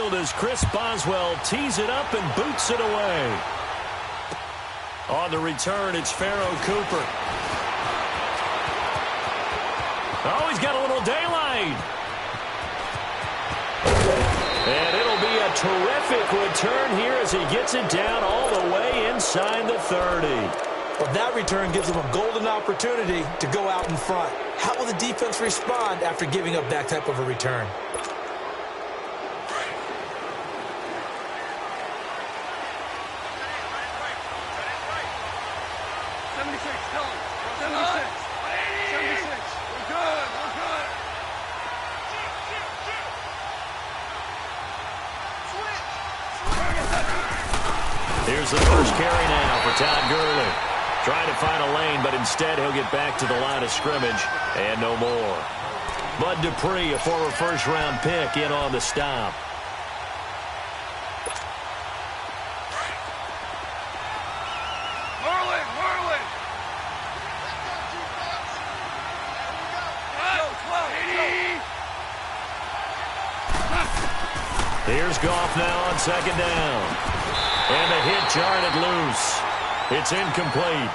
field as Chris Boswell tees it up and boots it away. On the return, it's Pharaoh Cooper. Oh, he's got a little daylight. And it'll be a terrific return here as he gets it down all the way inside the 30. Well, that return gives him a golden opportunity to go out in front. How will the defense respond after giving up that type of a return? Here's the first carry now for Todd Gurley. Trying to find a lane, but instead he'll get back to the line of scrimmage and no more. Bud Dupree, a former first-round pick, in on the stop. Here's Goff now on second down. And the hit jarred it loose. It's incomplete.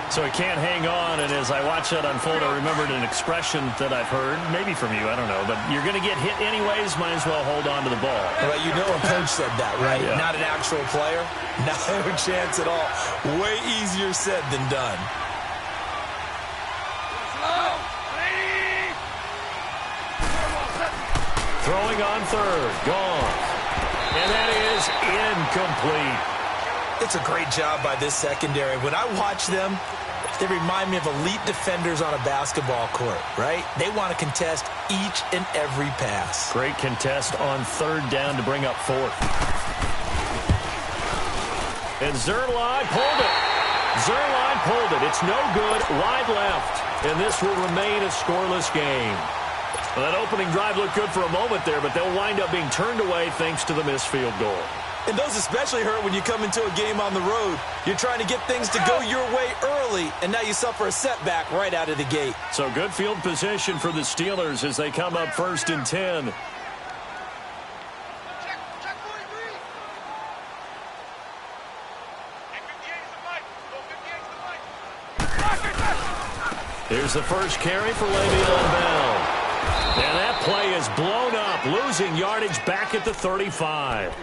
So he can't hang on, and as I watch that unfold, I remembered an expression that I've heard, maybe from you, I don't know, but you're going to get hit anyways, might as well hold on to the ball. Well, you know a coach said that, right? Yeah. Not an actual player. Not a chance at all. Way easier said than done. Throwing on third, gone. And that is incomplete. It's a great job by this secondary. When I watch them, they remind me of elite defenders on a basketball court, right? They want to contest each and every pass. Great contest on third down to bring up fourth. And Zerline pulled it. Zerline pulled it. It's no good. Wide left. And this will remain a scoreless game. Well, that opening drive looked good for a moment there, but they'll wind up being turned away thanks to the missed field goal. And those especially hurt when you come into a game on the road. You're trying to get things to go your way early, and now you suffer a setback right out of the gate. So good field position for the Steelers as they come up 1st and 10. Here's the first carry for Le'Veon Bell. And that play is blown up, losing yardage back at the 35.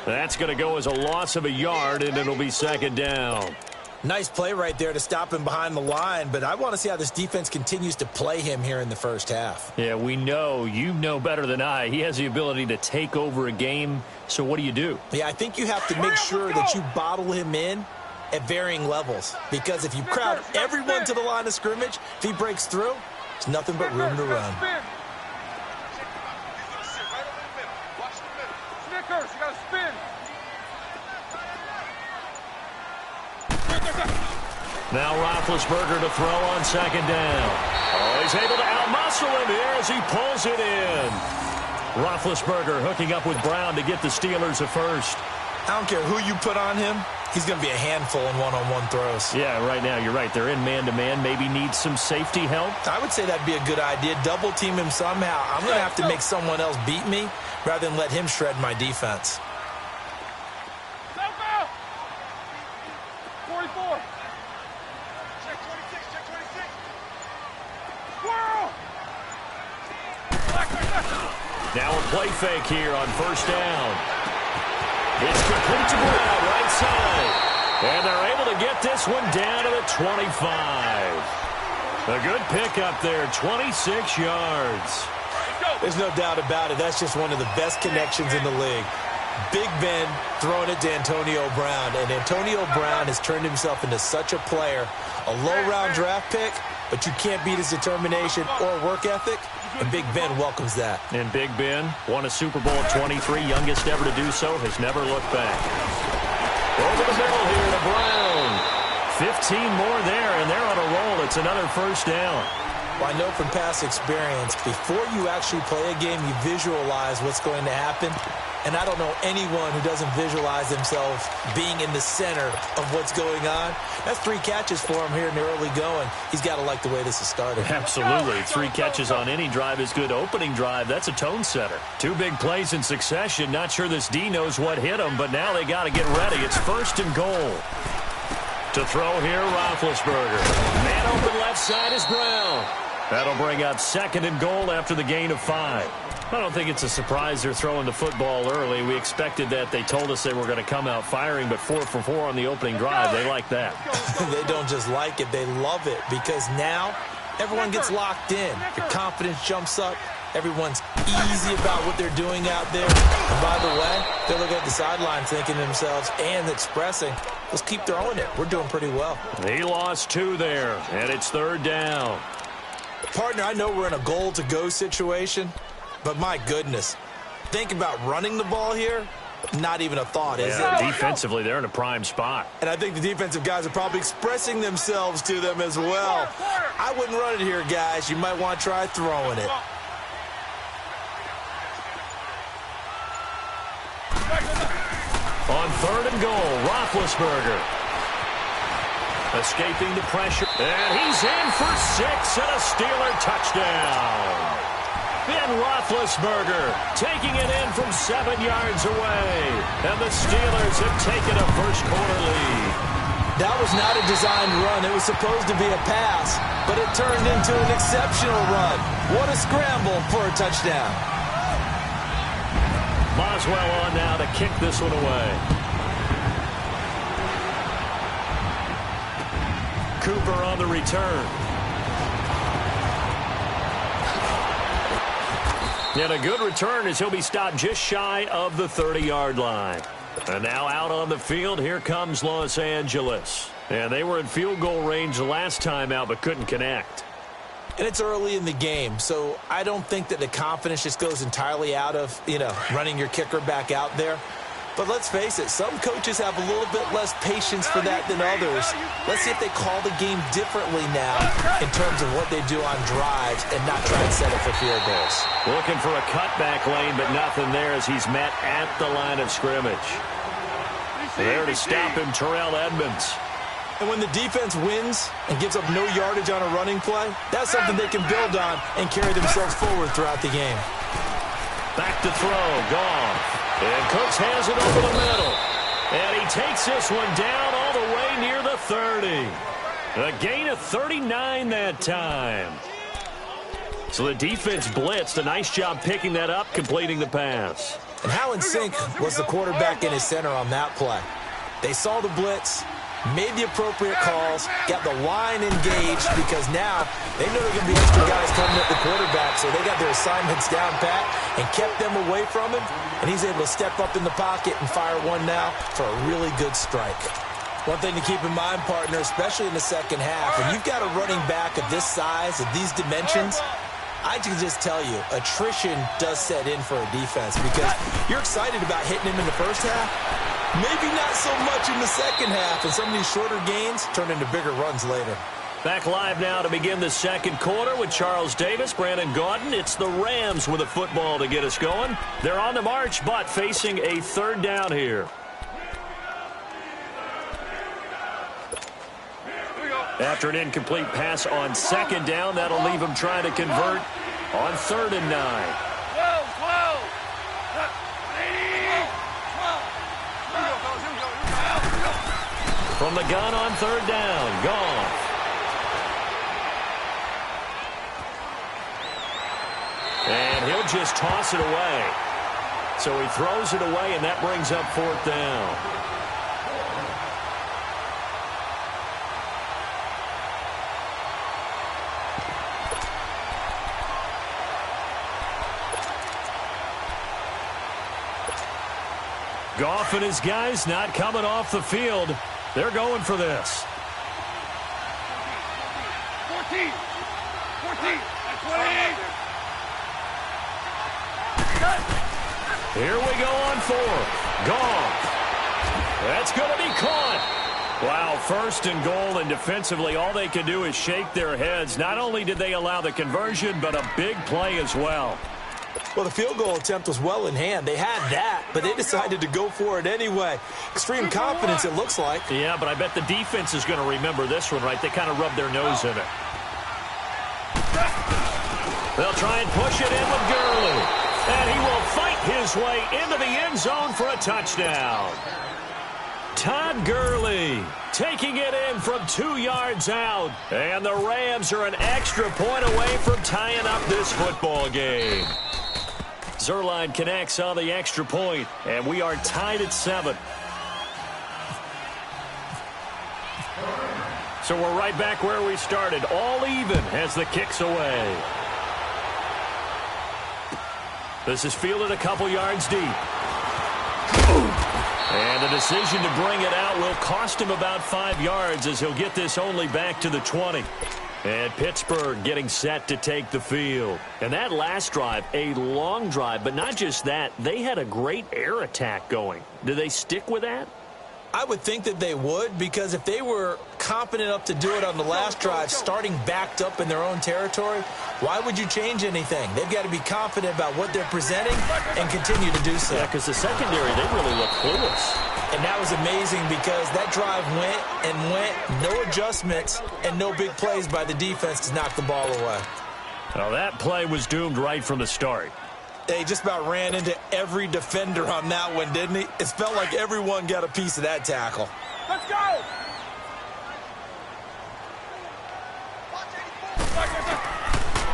That's going to go as a loss of a yard, and it'll be second down. Nice play right there to stop him behind the line, but I want to see how this defense continues to play him here in the first half. Yeah, we know. You know better than I. He has the ability to take over a game, so what do? Yeah, I think you have to make sure that you bottle him in at varying levels, because if you crowd everyone to the line of scrimmage, if he breaks through, there's nothing but room to run. Now Roethlisberger to throw on second down. Oh, he's able to outmuscle him here as he pulls it in. Roethlisberger hooking up with Brown to get the Steelers a first. I don't care who you put on him. He's going to be a handful in one-on-one throws. Yeah, right now, you're right. They're in man-to-man. Maybe need some safety help. I would say that'd be a good idea. Double team him somehow. I'm going to have to make someone else beat me rather than let him shred my defense. 44. Check 26, check 26. Squirrel! Now a play fake here on first down. It's complete to Brown, right side. And they're able to get this one down to the 25. A good pickup there, 26 yards. There's no doubt about it. That's just one of the best connections in the league. Big Ben throwing it to Antonio Brown. And Antonio Brown has turned himself into such a player. A low-round draft pick, but you can't beat his determination or work ethic. And Big Ben welcomes that. And Big Ben won a Super Bowl at 23, youngest ever to do so, has never looked back. Over the middle here to Brown. 15 more there, and they're on a roll. It's another first down. Well, I know from past experience, before you actually play a game, you visualize what's going to happen. And I don't know anyone who doesn't visualize themselves being in the center of what's going on. That's 3 catches for him here in the early going. He's got to like the way this is started. Absolutely. 3 catches on any drive is good. Opening drive, that's a tone setter. 2 big plays in succession. Not sure this D knows what hit him, but now they got to get ready. It's 1st and goal. To throw here, Roethlisberger. Man open left side is Brown. That'll bring up 2nd and goal after the gain of 5. I don't think it's a surprise they're throwing the football early. We expected that. They told us they were going to come out firing, but 4 for 4 on the opening drive. They like that. They don't just like it, they love it, because now everyone gets locked in. Your confidence jumps up. Everyone's easy about what they're doing out there. And by the way, they're looking at the sideline thinking to themselves and expressing, let's keep throwing it. We're doing pretty well. He lost 2 there, and it's 3rd down. Partner, I know we're in a goal-to-go situation, but my goodness, think about running the ball here. Not even a thought, is it? Defensively, they're in a prime spot. And I think the defensive guys are probably expressing themselves to them as well. I wouldn't run it here, guys. You might want to try throwing it. On 3rd and goal, Roethlisberger. Escaping the pressure. And he's in for 6 and a Steeler touchdown. And Roethlisberger taking it in from 7 yards away. And the Steelers have taken a first-quarter lead. That was not a designed run. It was supposed to be a pass, but it turned into an exceptional run. What a scramble for a touchdown. Boswell on now to kick this one away. Cooper on the return. And a good return as he'll be stopped just shy of the 30-yard line. And now out on the field, here comes Los Angeles. And they were in field goal range the last time out but couldn't connect. And it's early in the game, so I don't think that the confidence just goes entirely out of, running your kicker back out there. But let's face it, some coaches have a little bit less patience for that than others. Let's see if they call the game differently now in terms of what they do on drives and not try and settle for field goals. Looking for a cutback lane, but nothing there as he's met at the line of scrimmage. There to stop him, Terrell Edmonds. And when the defense wins and gives up no yardage on a running play, that's something they can build on and carry themselves forward throughout the game. Back to throw, Goff. And Cooks has it over the middle. And he takes this one down all the way near the 30. A gain of 39 that time. So the defense blitzed. A nice job picking that up, completing the pass. And how in sync was the quarterback in his center on that play? They saw the blitz, made the appropriate calls, got the line engaged, because now they know there are going to be extra guys coming at the quarterback, so they got their assignments down pat and kept them away from him, and he's able to step up in the pocket and fire one now for a really good strike. One thing to keep in mind, partner, especially in the second half, when you've got a running back of this size, of these dimensions, I can just tell you, attrition does set in for a defense, because you're excited about hitting him in the first half. Maybe not so much in the second half, and some of these shorter gains turn into bigger runs later. Back live now to begin the second quarter with Charles Davis, Brandon Gaudin. It's the Rams with a football to get us going. They're on the march, but facing a 3rd down here. After an incomplete pass on 2nd down, that'll leave them trying to convert on 3rd and 9. From the gun on 3rd down, Goff. And he'll just toss it away. So he throws it away, and that brings up 4th down. Goff and his guys not coming off the field. They're going for this. 14. 14. 28. Here we go on 4th. Goff. That's going to be caught. Wow, first and goal, and defensively, all they can do is shake their heads. Not only did they allow the conversion, but a big play as well. Well, the field goal attempt was well in hand. They had that, but they decided to go for it anyway. Extreme confidence, it looks like. Yeah, but I bet the defense is going to remember this one, right? They kind of rubbed their nose in it. They'll try and push it in with Gurley. And he will fight his way into the end zone for a touchdown. Todd Gurley taking it in from 2 yards out. And the Rams are an extra point away from tying up this football game. Zerline connects on the extra point, and we are tied at 7. So we're right back where we started, all even as the kick's away. This is fielded a couple yards deep. And the decision to bring it out will cost him about 5 yards as he'll get this only back to the 20. And Pittsburgh getting set to take the field. And that last drive, a long drive, but not just that, they had a great air attack going. Do they stick with that? I would think that they would, because if they were confident enough to do it on the last drive, starting backed up in their own territory, why would you change anything? They've got to be confident about what they're presenting and continue to do so. Yeah, because the secondary, they really look clueless. And that was amazing because that drive went and went, no adjustments and no big plays by the defense to knock the ball away. Well, that play was doomed right from the start. They just about ran into every defender on that one, didn't he? It felt like everyone got a piece of that tackle. Let's go!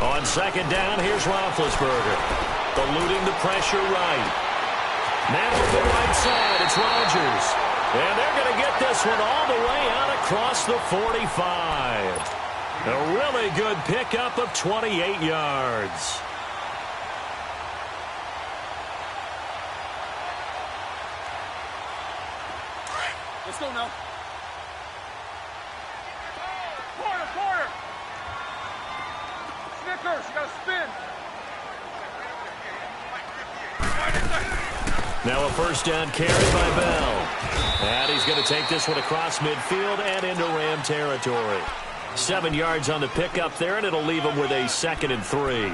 On second down, here's Roethlisberger. Eluding the pressure right. Now to the right side, it's Rodgers. And they're going to get this one all the way out across the 45. A really good pickup of 28 yards. Let's go now. Corner. Snickers, you got to spin. Now a first down carry by Bell. And he's going to take this one across midfield and into Ram territory. 7 yards on the pickup there, and it'll leave him with a 2nd and 3.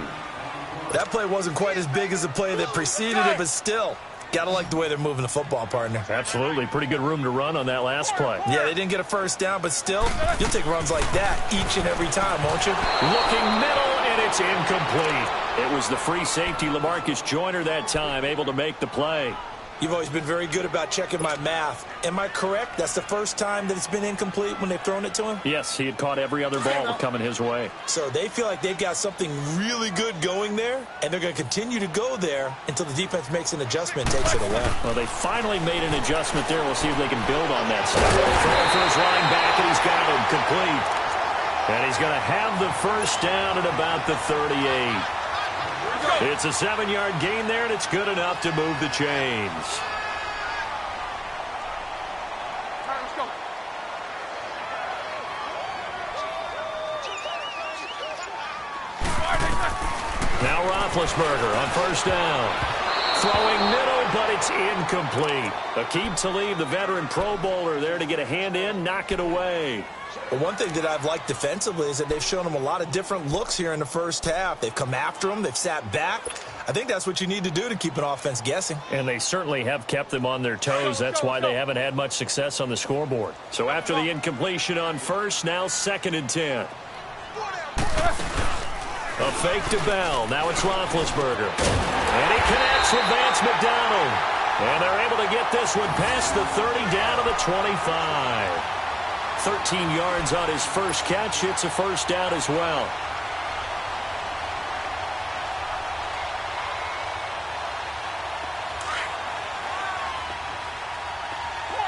That play wasn't quite as big as the play that preceded it, but still, gotta like the way they're moving the football, partner. Absolutely. Pretty good room to run on that last play. Yeah, they didn't get a first down, but still, you'll take runs like that each and every time, won't you? Looking middle, and it's incomplete. It was the free safety, LaMarcus Joyner, that time, able to make the play. You've always been very good about checking my math. Am I correct? That's the first time that it's been incomplete when they've thrown it to him? Yes, he had caught every other ball coming his way. So they feel like they've got something really good going there, and they're going to continue to go there until the defense makes an adjustment and takes it away. Well, they finally made an adjustment there. We'll see if they can build on that stuff. Throwing for his running back, and he's got him complete. And he's going to have the first down at about the 38. It's a 7-yard gain there, and it's good enough to move the chains. All right, let's go. Now Roethlisberger on first down. Throwing middle, but it's incomplete. Aqib Talib, the veteran Pro Bowler, there to get a hand in, knock it away. Well, one thing that I've liked defensively is that they've shown them a lot of different looks here in the first half. They've come after them. They've sat back. I think that's what you need to do to keep an offense guessing. And they certainly have kept them on their toes. That's why they haven't had much success on the scoreboard. So after the incompletion on first, now 2nd and 10. A fake to Bell. Now it's Roethlisberger. And he connects with Vance McDonald. And they're able to get this one past the 30 down to the 25. 13 yards on his first catch. It's a first down as well. All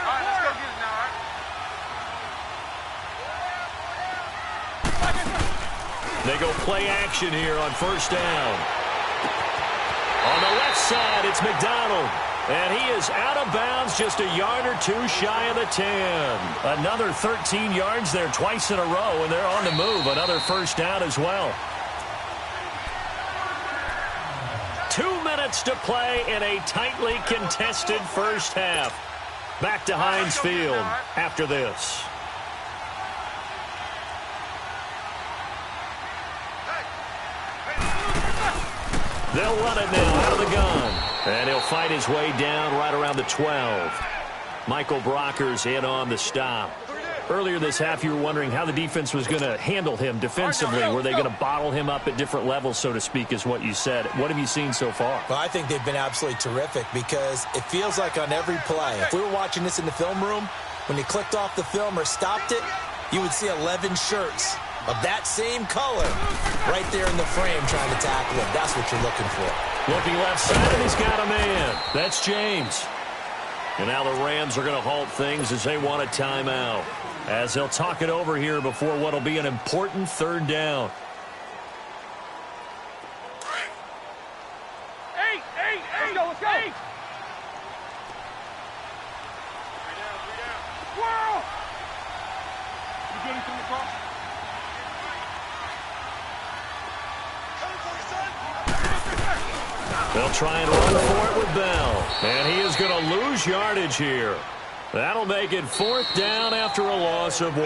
right, let's go get it now, all right? They go play action here on first down. On the left side, it's McDonald. And he is out of bounds, just a yard or two shy of the 10. Another 13 yards there twice in a row, and they're on the move. Another first down as well. 2 minutes to play in a tightly contested first half. Back to Heinz Field after this. They'll run it now out of the gun. And he'll fight his way down right around the 12. Michael Brocker's in on the stop. Earlier this half, you were wondering how the defense was going to handle him defensively. Were they going to bottle him up at different levels, so to speak, is what you said. What have you seen so far? Well, I think they've been absolutely terrific because it feels like on every play, if we were watching this in the film room, when he clicked off the film or stopped it, you would see 11 shirts of that same color right there in the frame trying to tackle him. That's what you're looking for. Looking left side, and he's got a man. That's James. And now the Rams are going to halt things as they want a timeout, as they'll talk it over here before what will be an important third down. Eight. Let's go. Eight. Twirl. You getting from the cross? They'll try and run for it with Bell. And he is going to lose yardage here. That'll make it 4th down after a loss of 1.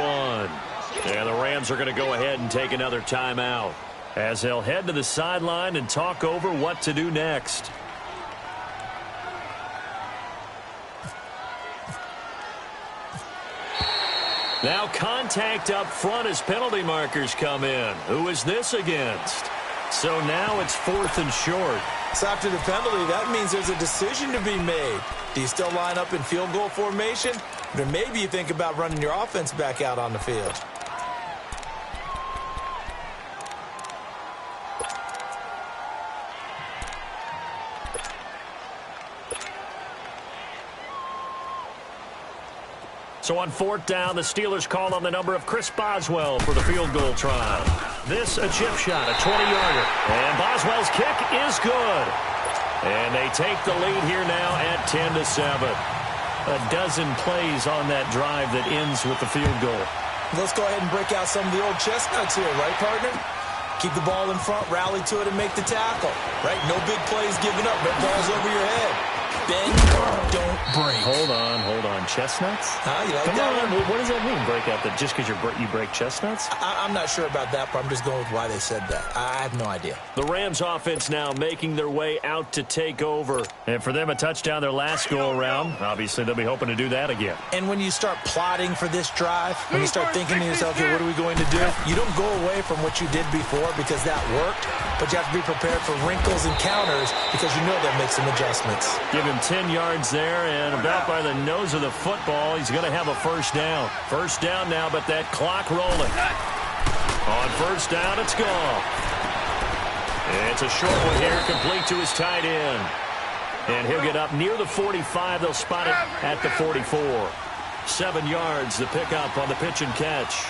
And the Rams are going to go ahead and take another timeout as they'll head to the sideline and talk over what to do next. Now contact up front as penalty markers come in. Who is this against? So now it's 4th and short. So after the penalty, that means there's a decision to be made. Do you still line up in field goal formation? Or maybe you think about running your offense back out on the field. So on 4th down, the Steelers call on the number of Chris Boswell for the field goal try. This a chip shot, a 20-yarder. And Boswell's kick is good. And they take the lead here now at 10-7. A dozen plays on that drive that ends with the field goal. Let's go ahead and break out some of the old chestnuts here, right, partner? Keep the ball in front, rally to it, and make the tackle. Right? No big plays given up. No balls over your head. Bend, don't break. Hold on. Chestnuts? You like Come that on. one? What does that mean, break out? That just because you break chestnuts? I'm not sure about that, but I'm just going with why they said that. I have no idea. The Rams offense now making their way out to take over. And for them, a touchdown their last go-around. Obviously, they'll be hoping to do that again. And when you start plotting for this drive, when you start thinking to yourself, hey, what are we going to do? You don't go away from what you did before because that worked, but you have to be prepared for wrinkles and counters because you know they'll make some adjustments. Give him 10 yards there, and about by the nose of the football, he's going to have a first down. First down now, but that clock rolling. On first down, it's gone. It's a short one here, complete to his tight end. And he'll get up near the 45. They'll spot it at the 44. 7 yards, the pickup on the pitch and catch.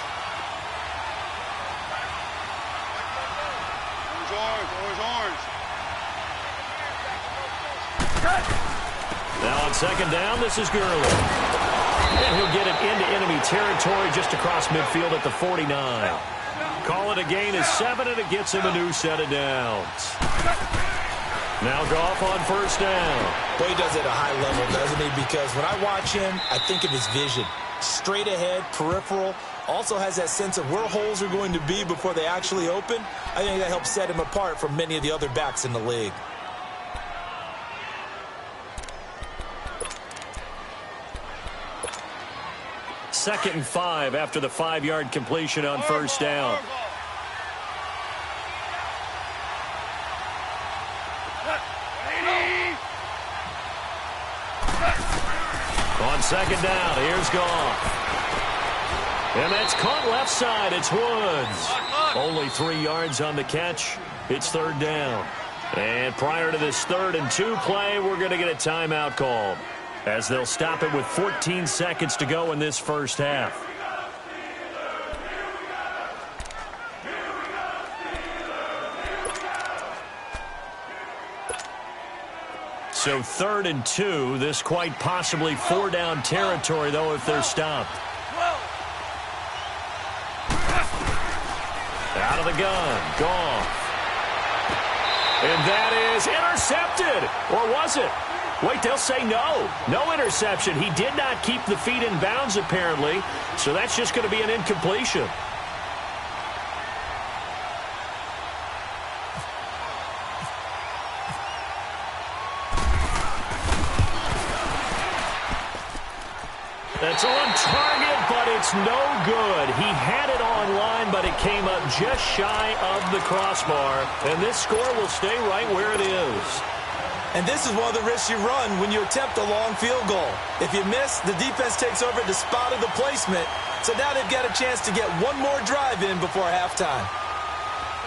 Now on second down, this is Gurley. And he'll get it into enemy territory just across midfield at the 49. Call it a gain of 7, and it gets him a new set of downs. Now Goff on first down. Boy, he does it at a high level, doesn't he? Because when I watch him, I think of his vision. Straight ahead, peripheral. Also has that sense of where holes are going to be before they actually open. I think that helps set him apart from many of the other backs in the league. Second and 5 after the 5-yard completion on first down. On second down, here's Goff. And that's caught left side. It's Woods. Only 3 yards on the catch. It's third down. And prior to this 3rd and 2 play, we're going to get a timeout called, as they'll stop it with 14 seconds to go in this first half. So 3rd and 2, this quite possibly 4-down territory, though, if they're stopped. Out of the gun, Goff. And that is intercepted. Or was it? Wait, they'll say no. No interception. He did not keep the feet in bounds, apparently, so that's just going to be an incompletion. That's on target, but it's no good. He had it on line, but it came up just shy of the crossbar, and this score will stay right where it is. And this is one of the risks you run when you attempt a long field goal. If you miss, the defense takes over at the spot of the placement. So now they've got a chance to get one more drive in before halftime.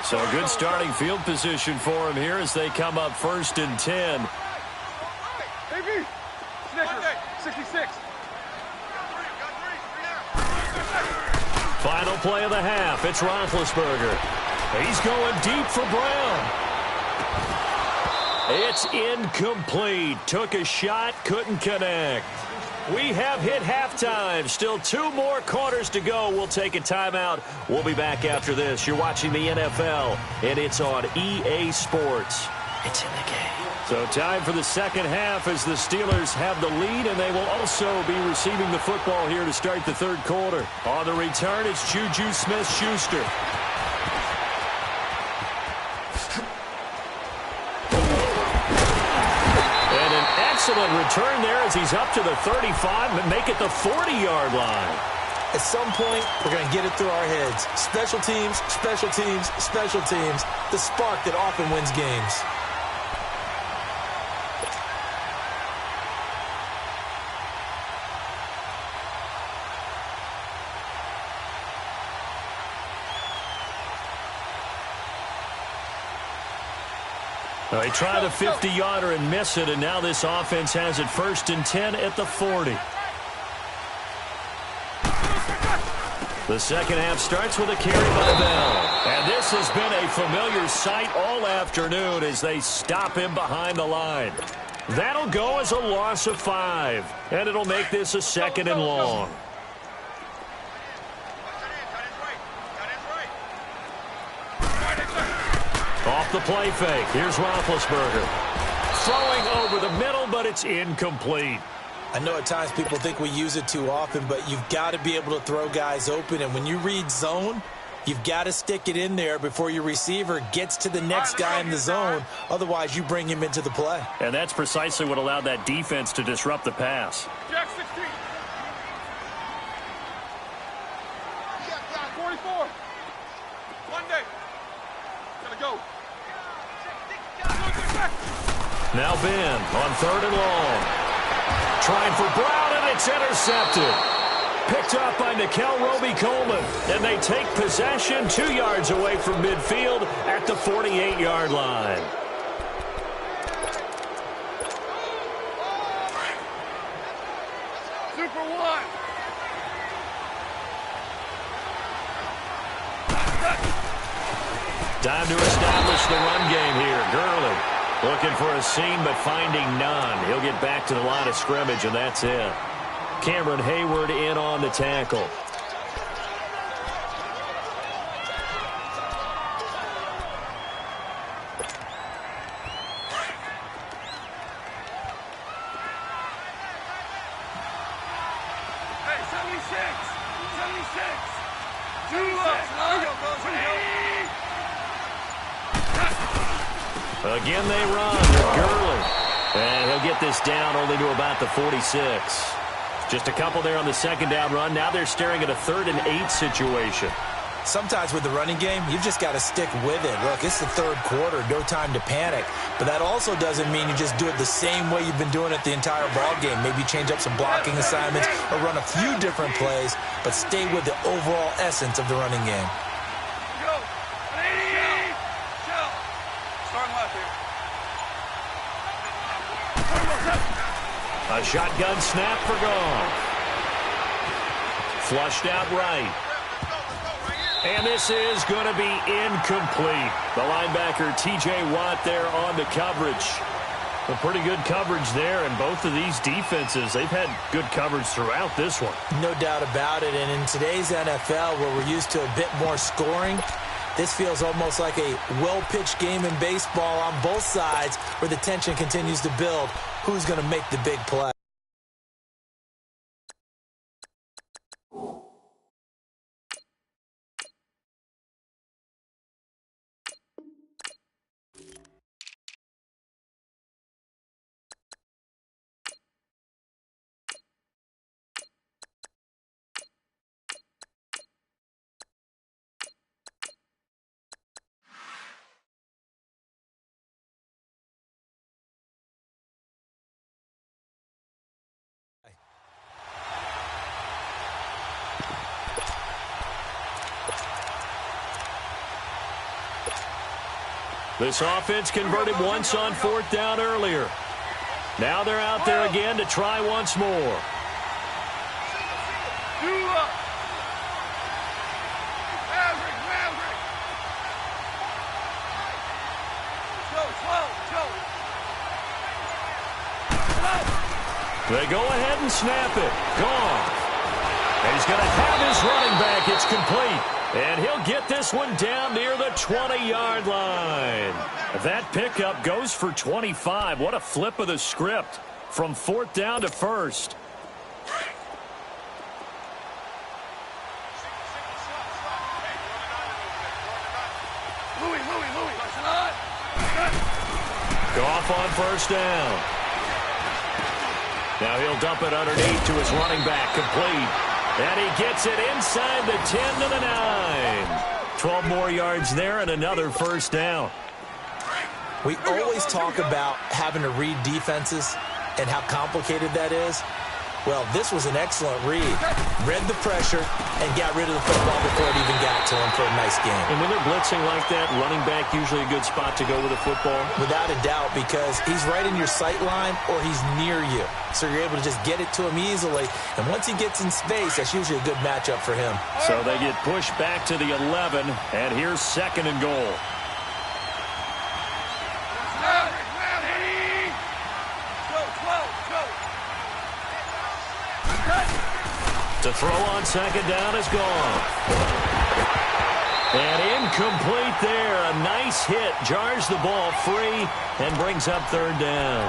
So a good starting field position for him here as they come up 1st and 10. Baby, 66. Final play of the half. It's Roethlisberger. He's going deep for Brown. It's incomplete. Took a shot, couldn't connect. We have hit halftime. Still 2 more quarters to go. We'll take a timeout. We'll be back after this. You're watching the NFL, and it's on EA Sports. It's in the game. So time for the second half as the Steelers have the lead, and they will also be receiving the football here to start the third quarter. On the return, it's Juju Smith-Schuster. Excellent return there as he's up to the 35, but make it the 40-yard line. At some point, we're going to get it through our heads. Special teams, special teams, special teams. The spark that often wins games. They try the 50-yarder and miss it, and now this offense has it 1st and 10 at the 40. The second half starts with a carry by Bell. And this has been a familiar sight all afternoon as they stop him behind the line. That'll go as a loss of 5, and it'll make this a 2nd and long. Off the play fake. Here's Roethlisberger. Throwing over the middle, but it's incomplete. I know at times people think we use it too often, but you've got to be able to throw guys open. And when you read zone, you've got to stick it in there before your receiver gets to the next guy in the zone. Otherwise, you bring him into the play. And that's precisely what allowed that defense to disrupt the pass. Jack 16. 44. Monday. Gotta go. Now Ben on 3rd and long. Trying for Brown, and it's intercepted. Picked up by Nickel Roby-Coleman. And they take possession 2 yards away from midfield at the 48-yard line. Super 1. Time to establish the run game here. Gurley looking for a seam, but finding none. He'll get back to the line of scrimmage, and that's it. Cameron Hayward in on the tackle. Hey, 76. 2 left. Again they run with Gurley. And he'll get this down only to about the 46. Just a couple there on the second down run. Now they're staring at a 3rd and 8 situation. Sometimes with the running game, you've just got to stick with it. Look, it's the third quarter, no time to panic. But that also doesn't mean you just do it the same way you've been doing it the entire ball game. Maybe change up some blocking assignments or run a few different plays, but stay with the overall essence of the running game. Go. 80. Shell. Starting left here. A shotgun snap for Goff. Flushed out right. And this is going to be incomplete. The linebacker, T.J. Watt, there on the coverage. A pretty good coverage there, and both of these defenses, they've had good coverage throughout this one. No doubt about it, and in today's NFL, where we're used to a bit more scoring, This feels almost like a well-pitched game in baseball on both sides where the tension continues to build. Who's going to make the big play? This offense converted once on 4th down earlier. Now they're out there again to try once more. They go ahead and snap it. Gone. And he's going to have his running back. It's complete. And he'll get this one down near the 20-yard line. That pickup goes for 25. What a flip of the script from 4th down to 1st. Goff on 1st down. Now he'll dump it underneath to his running back, complete. And he gets it inside the 10 to the 9. 12 more yards there and another 1st down. We always talk about having to read defenses and how complicated that is. Well, this was an excellent read. Read the pressure and got rid of the football before it even got to him for a nice game. And when they're blitzing like that, running back usually a good spot to go with a football? Without a doubt, because he's right in your sight line or he's near you. So you're able to just get it to him easily. And once he gets in space, that's usually a good matchup for him. So they get pushed back to the 11, and here's 2nd and goal. To throw on 2nd down is gone. And incomplete there. A nice hit. Jars the ball free and brings up 3rd down.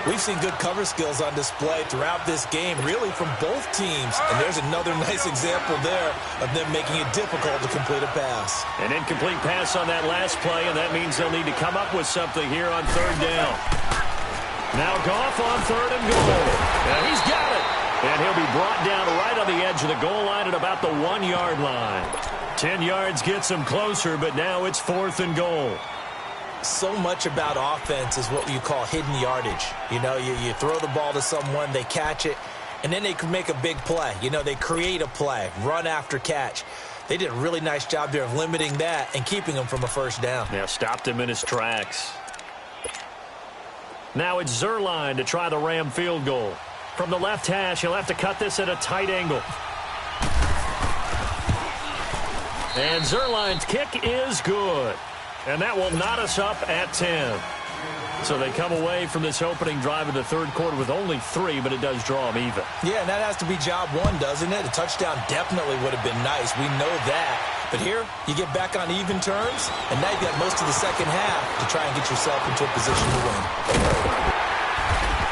We've seen good cover skills on display throughout this game, really from both teams. And there's another nice example there of them making it difficult to complete a pass. An incomplete pass on that last play, and that means they'll need to come up with something here on 3rd down. Now Goff on 3rd and goal. And he's got it. And he'll be brought down right on the edge of the goal line at about the 1-yard line. 10 yards gets him closer, but now it's 4th and goal. So much about offense is what you call hidden yardage. You know, you throw the ball to someone, they catch it, and then they can make a big play. You know, they create a play, run after catch. They did a really nice job there of limiting that and keeping him from a 1st down. Yeah, stopped him in his tracks. Now it's Zuerlein to try the Ram field goal. From the left hash, he'll have to cut this at a tight angle. And Zuerlein's kick is good. And that will knot us up at 10. So they come away from this opening drive in the 3rd quarter with only 3, but it does draw them even. Yeah, and that has to be job 1, doesn't it? A touchdown definitely would have been nice. We know that. But here, you get back on even terms, and now you've got most of the 2nd half to try and get yourself into a position to win.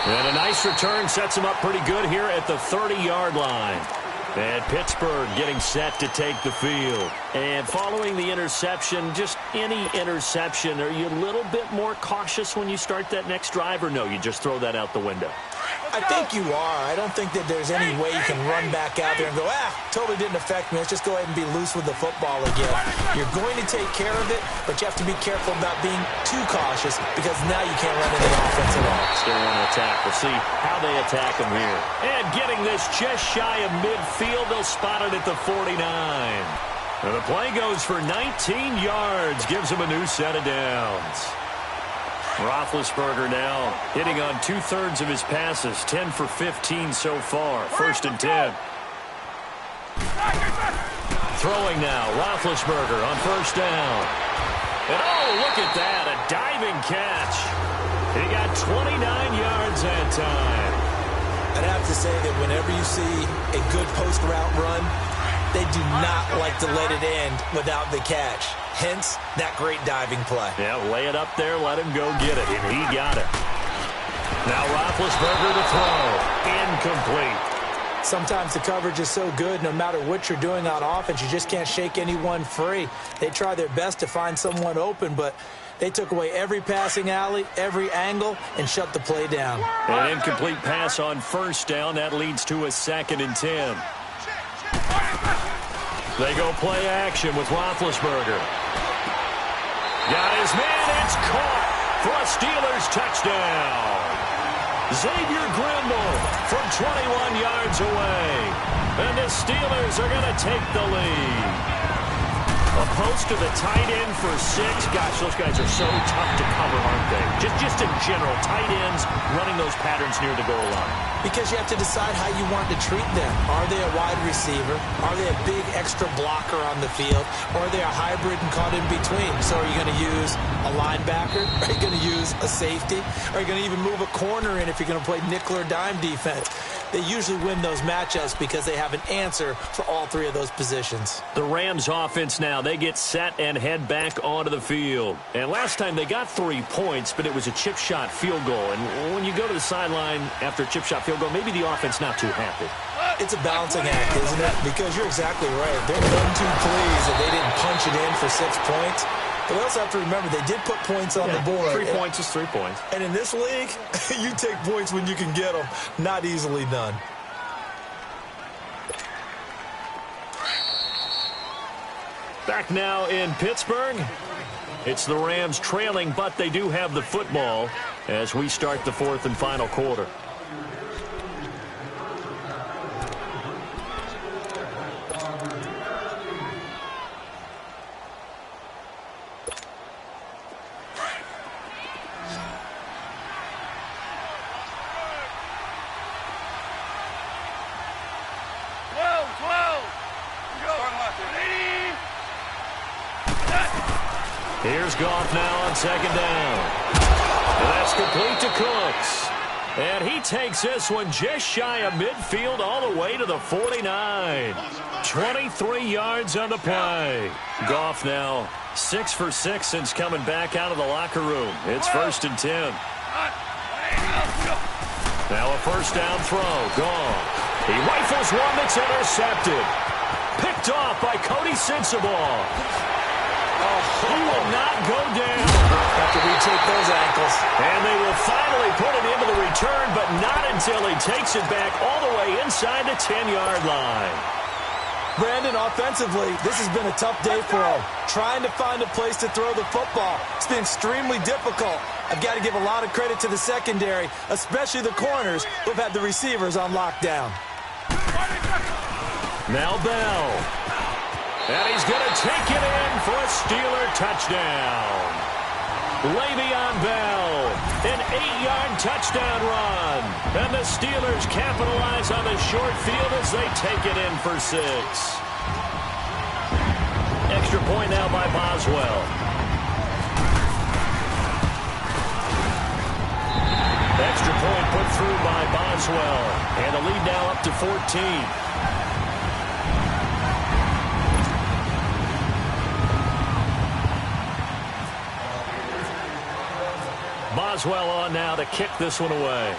And a nice return sets him up pretty good here at the 30-yard line. And Pittsburgh getting set to take the field. And following the interception, just any interception, are you a little bit more cautious when you start that next drive, or no, you just throw that out the window? I think you are. I don't think that there's any way you can run back out there and go, totally didn't affect me. Let's just go ahead and be loose with the football again. You're going to take care of it, but you have to be careful about being too cautious because now you can't run any offense at all. Still want to attack. We'll see how they attack him here. And getting this just shy of midfield, they'll spot it at the 49. And the play goes for 19 yards, gives him a new set of downs. Roethlisberger now hitting on 2/3 of his passes, 10 for 15 so far, 1st and 10. Throwing now, Roethlisberger on 1st down. And oh, look at that, a diving catch. He got 29 yards that time. I'd have to say that whenever you see a good post route run, They do not like to let it end without the catch. Hence, that great diving play. Yeah, lay it up there, let him go get it, and he got it. Now Roethlisberger to throw. Incomplete. Sometimes the coverage is so good, no matter what you're doing on offense, you just can't shake anyone free. They try their best to find someone open, but they took away every passing alley, every angle, and shut the play down. An incomplete pass on first down. That leads to a 2nd and 10. They go play action with Roethlisberger. Got his man. It's caught for a Steelers touchdown. Xavier Grimble from 21 yards away. And the Steelers are going to take the lead. A post to the tight end for 6. Gosh, those guys are so tough to cover, aren't they? Just in general, tight ends running those patterns near the goal line. Because you have to decide how you want to treat them. Are they a wide receiver? Are they a big extra blocker on the field? Or are they a hybrid and caught in between? So are you going to use a linebacker? Are you going to use a safety? Are you going to even move a corner in if you're going to play nickel or dime defense? They usually win those matchups because they have an answer for all 3 of those positions. The Rams offense now, they get set and head back onto the field. And last time they got 3 points, but it was a chip shot field goal. And when you go to the sideline after a chip shot field goal, maybe the offense not too happy. It's a balancing act, isn't it? Because you're exactly right. They're none too pleased that they didn't punch it in for 6 points. But we also have to remember they did put points on the board. 3 points is 3 points. And in this league, you take points when you can get them. Not easily done. Back now in Pittsburgh. It's the Rams trailing, but they do have the football as we start the 4th and final quarter. Here's Goff now on 2nd down. And that's complete to Cooks. And he takes this one just shy of midfield all the way to the 49. 23 yards on the play. Goff now 6 for 6 since coming back out of the locker room. It's 1st and 10. Now a 1st down throw. Goff. He rifles one that's intercepted. Picked off by Cody Sensabaugh. He will not go down. Have to retake those ankles. And they will finally put it into the return, but not until he takes it back all the way inside the 10-yard line. Brandon, offensively, this has been a tough day for him. Trying to find a place to throw the football. It's been extremely difficult. I've got to give a lot of credit to the secondary, especially the corners who've had the receivers on lockdown. Now Bell. And he's going to take it in for a Steeler touchdown. Le'Veon Bell, an 8-yard touchdown run. And the Steelers capitalize on the short field as they take it in for 6. Extra point now by Boswell. Extra point put through by Boswell. And the lead now up to 14. Boswell on now to kick this one away.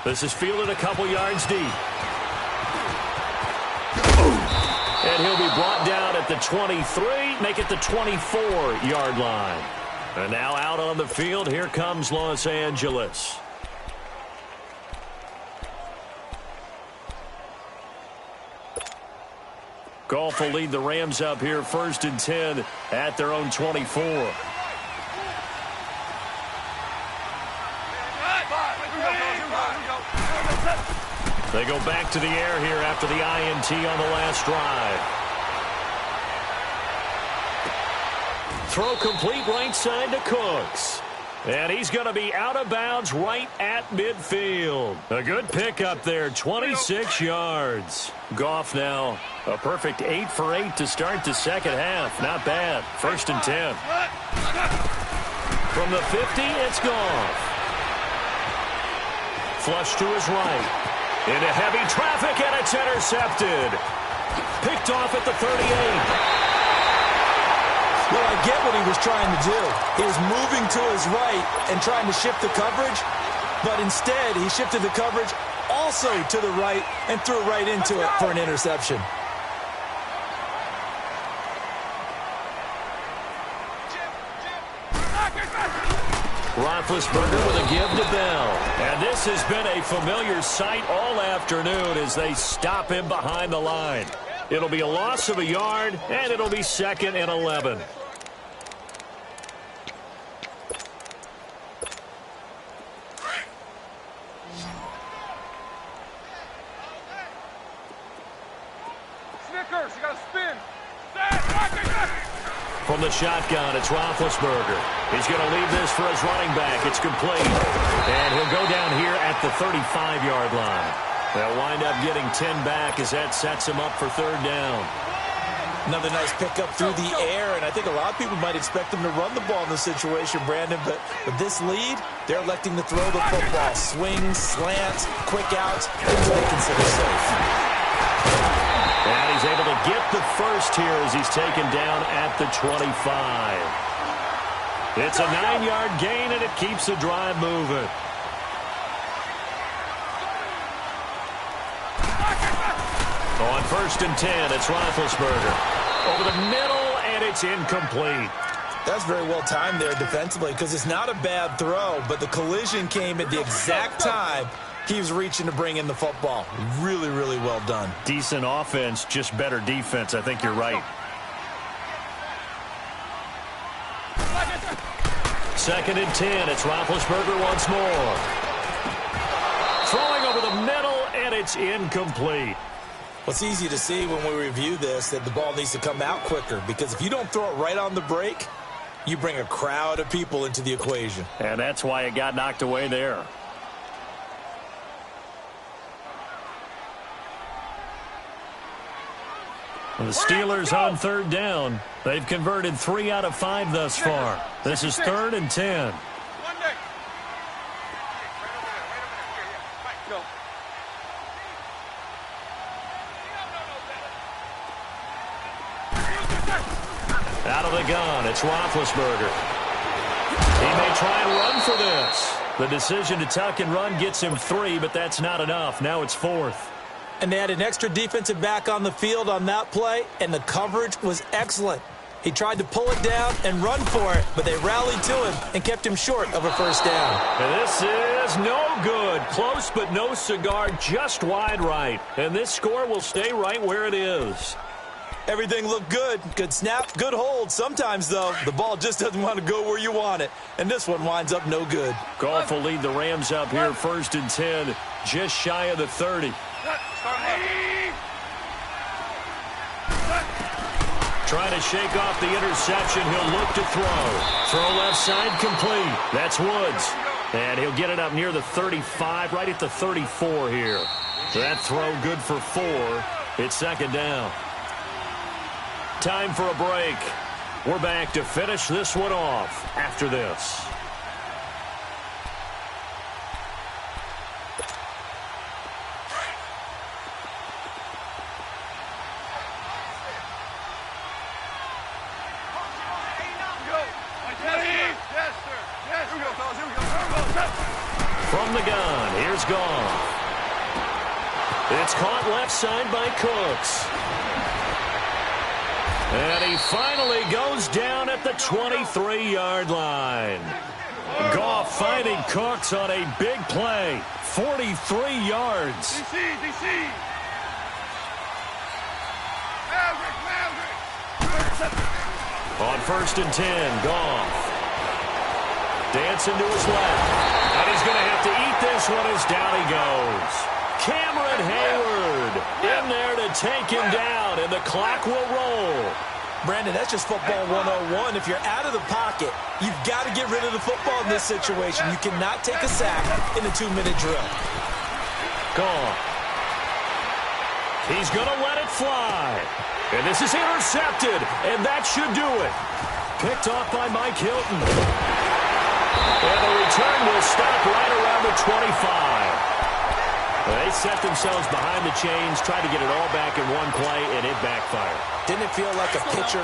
This is fielded a couple yards deep. And he'll be brought down at the 23, make it the 24-yard line. And now out on the field, here comes Los Angeles. Goff will lead the Rams up here 1st and 10 at their own 24. They go back to the air here after the INT on the last drive. Throw complete right side to Cooks. And he's going to be out of bounds right at midfield. A good pick up there, 26 yards. Goff now a perfect 8 for 8 to start the second half. Not bad. 1st and 10. From the 50, it's Goff. Flush to his right. Into heavy traffic, and it's intercepted. Picked off at the 38. Well, I get what he was trying to do. He was moving to his right and trying to shift the coverage, but instead he shifted the coverage also to the right and threw right into it for an interception. Roethlisberger with a give to Bell. And this has been a familiar sight all afternoon as they stop him behind the line. It'll be a loss of a yard, and it'll be 2nd and 11. Snickers, you got to spin. From the shotgun, it's Roethlisberger. He's going to leave this for his running back. It's complete. And he'll go down here at the 35-yard line. They'll wind up getting 10 back as that sets him up for 3rd down. Another nice pickup through the air, and I think a lot of people might expect them to run the ball in this situation, Brandon, but with this lead, they're electing to throw the football. Swings, slants, quick outs, things they consider safe. And he's able to get the first here as he's taken down at the 25. It's a 9-yard gain, and it keeps the drive moving. On 1st and 10, it's Roethlisberger. Over the middle, and it's incomplete. That's very well timed there defensively because it's not a bad throw, but the collision came at the exact time he was reaching to bring in the football. Really, really well done. Decent offense, just better defense. I think you're right. 2nd and 10, it's Roethlisberger once more. Throwing over the middle, and it's incomplete. Well, it's easy to see when we review this that the ball needs to come out quicker because if you don't throw it right on the break, you bring a crowd of people into the equation. And that's why it got knocked away there. The Steelers on 3rd down. They've converted 3 out of 5 thus far. This is 3rd and 10. Out of the gun, it's Roethlisberger. He may try and run for this. The decision to tuck and run gets him 3, but that's not enough. Now it's 4th. And they had an extra defensive back on the field on that play, and the coverage was excellent. He tried to pull it down and run for it, but they rallied to him and kept him short of a first down. And this is no good. Close but no cigar, just wide right. And this score will stay right where it is. Everything looked good. Good snap, good hold. Sometimes, though, the ball just doesn't want to go where you want it. And this one winds up no good. Goff will lead the Rams up here 1st and 10, just shy of the 30. Trying to shake off the interception. He'll look to throw. Throw left side complete. That's Woods. And he'll get it up near the 35, right at the 34 here. That throw good for 4. It's 2nd down. Time for a break. We're back to finish this one off after this. From the gun, here's Goff. It's caught left side by Cooks. And he finally goes down at the 23-yard line. Goff finding Cooks on a big play. 43 yards. DC. On 1st and 10, Goff. Dancing to his left. And he's going to have to eat this one as down he goes. Cameron Hayward in there to take him down, and the clock will roll. Brandon, that's just football 101. If you're out of the pocket, you've got to get rid of the football in this situation. You cannot take a sack in a 2-minute drill. Gone. He's going to let it fly. And this is intercepted, and that should do it. Picked off by Mike Hilton. And the return will stop right around the 25. They set themselves behind the chains, tried to get it all back in one play, and it backfired. Didn't it feel like a pitcher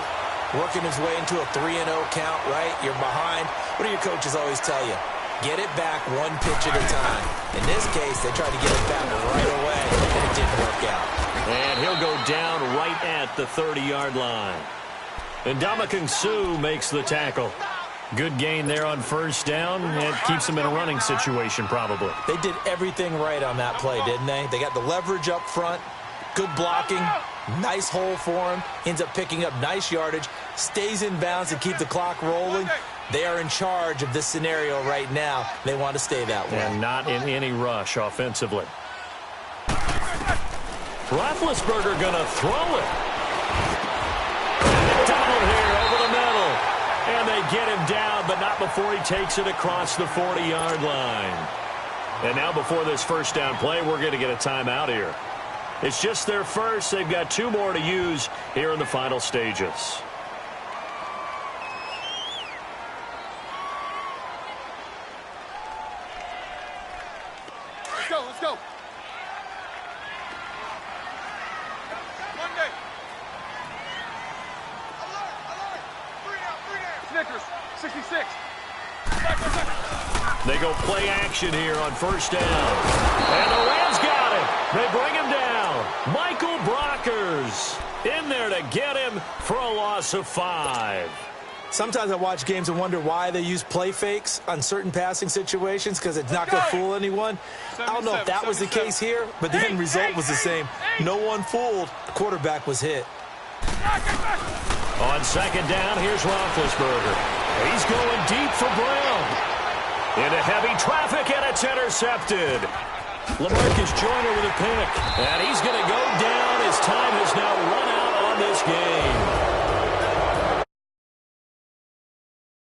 working his way into a 3-0 count, right? You're behind. What do your coaches always tell you? Get it back one pitch at a time. In this case, they tried to get it back right away, and it didn't work out. And he'll go down right at the 30-yard line. And Ndamukong Suh makes the tackle. Good gain there on first down. It keeps them in a running situation, probably. They did everything right on that play, didn't they? They got the leverage up front, good blocking, nice hole for him, ends up picking up nice yardage, stays in bounds to keep the clock rolling. They are in charge of this scenario right now. They want to stay that way. And not in any rush offensively. Roethlisberger going to throw it. McDonald here over the middle. And they get him down, but not before he takes it across the 40-yard line. And now before this first down play, we're going to get a timeout here. It's just their first. They've got 2 more to use here in the final stages. Let's go, let's go. Monday. Alert. 3 down. Snickers, 66. They go play action here on first down. And the Rams got it. They bring him down. Michael Brockers in there to get him for a loss of 5. Sometimes I watch games and wonder why they use play fakes on certain passing situations because it's not going to fool anyone. I don't know if that was the case here, but the end result was the same. No one fooled. The quarterback was hit. On second down, here's Roethlisberger. He's going deep for Brown. Into heavy traffic, and it's intercepted. LaMarcus Joyner with a pick. And he's going to go